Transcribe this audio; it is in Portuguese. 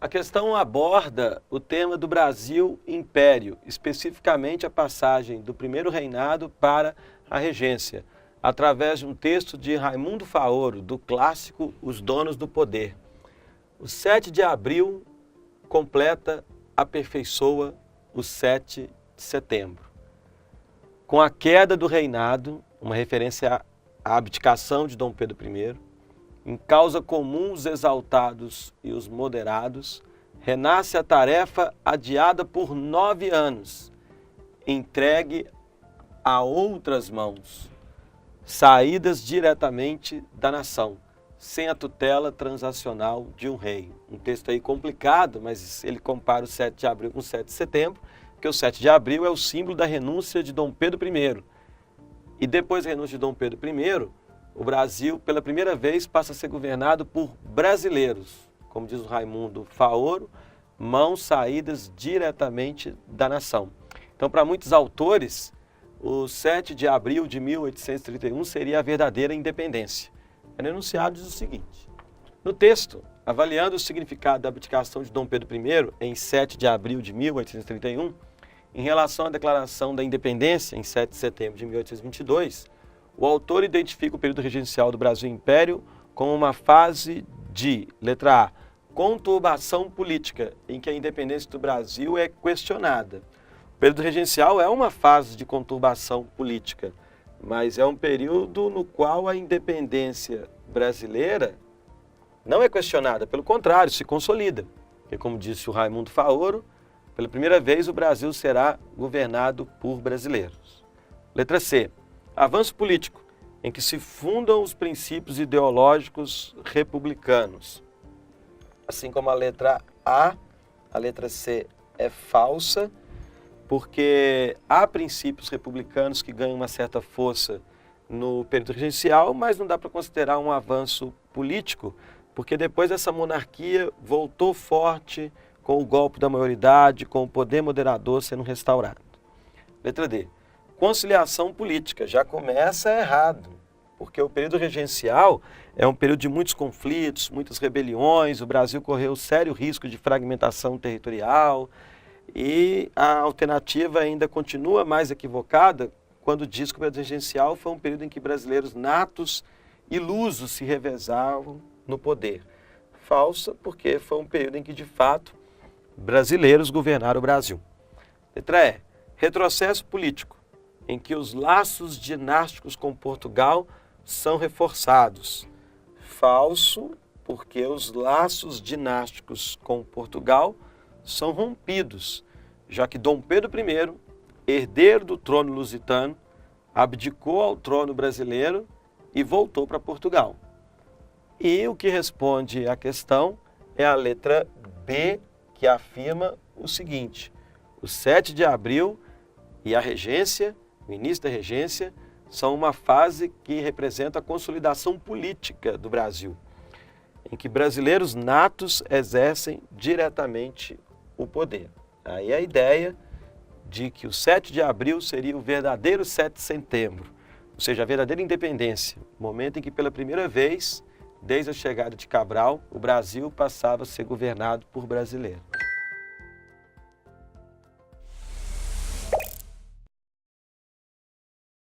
A questão aborda o tema do Brasil Império, especificamente a passagem do primeiro reinado para a regência, através de um texto de Raimundo Faoro, do clássico Os Donos do Poder. O 7 de abril completa, aperfeiçoa o 7 de setembro. Com a queda do reinado, uma referência à abdicação de Dom Pedro I, em causa comum os exaltados e os moderados, renasce a tarefa adiada por 9 anos, entregue a outras mãos, saídas diretamente da nação, sem a tutela transacional de um rei. Um texto aí complicado, mas ele compara o 7 de abril com o 7 de setembro, porque o 7 de abril é o símbolo da renúncia de Dom Pedro I. E depois da renúncia de Dom Pedro I, o Brasil, pela primeira vez, passa a ser governado por brasileiros, como diz o Raimundo Faoro, mãos saídas diretamente da nação. Então, para muitos autores, o 7 de abril de 1831 seria a verdadeira independência. O enunciado diz o seguinte: no texto, avaliando o significado da abdicação de Dom Pedro I em 7 de abril de 1831, em relação à declaração da independência em 7 de setembro de 1822, o autor identifica o período regencial do Brasil Império como uma fase de, letra A, conturbação política, em que a independência do Brasil é questionada. O período regencial é uma fase de conturbação política, mas é um período no qual a independência brasileira não é questionada, pelo contrário, se consolida. Porque, como disse o Raimundo Faoro, pela primeira vez o Brasil será governado por brasileiros. Letra C. Avanço político, em que se fundam os princípios ideológicos republicanos. Assim como a letra A, a letra C é falsa, porque há princípios republicanos que ganham uma certa força no período regencial, mas não dá para considerar um avanço político, porque depois essa monarquia voltou forte com o golpe da maioridade, com o poder moderador sendo restaurado. Letra D. Conciliação política, já começa errado, porque o período regencial é um período de muitos conflitos, muitas rebeliões, o Brasil correu sério risco de fragmentação territorial e a alternativa ainda continua mais equivocada quando diz que o período regencial foi um período em que brasileiros natos e lusos se revezavam no poder. Falsa, porque foi um período em que, de fato, brasileiros governaram o Brasil. Letra E. Retrocesso político, em que os laços dinásticos com Portugal são reforçados. Falso, porque os laços dinásticos com Portugal são rompidos, já que Dom Pedro I, herdeiro do trono lusitano, abdicou ao trono brasileiro e voltou para Portugal. E o que responde à questão é a letra B, que afirma o seguinte: o 7 de abril e a regência, o início da regência, são uma fase que representa a consolidação política do Brasil, em que brasileiros natos exercem diretamente o poder. Aí a ideia de que o 7 de abril seria o verdadeiro 7 de setembro, ou seja, a verdadeira independência, momento em que pela primeira vez, desde a chegada de Cabral, o Brasil passava a ser governado por brasileiros.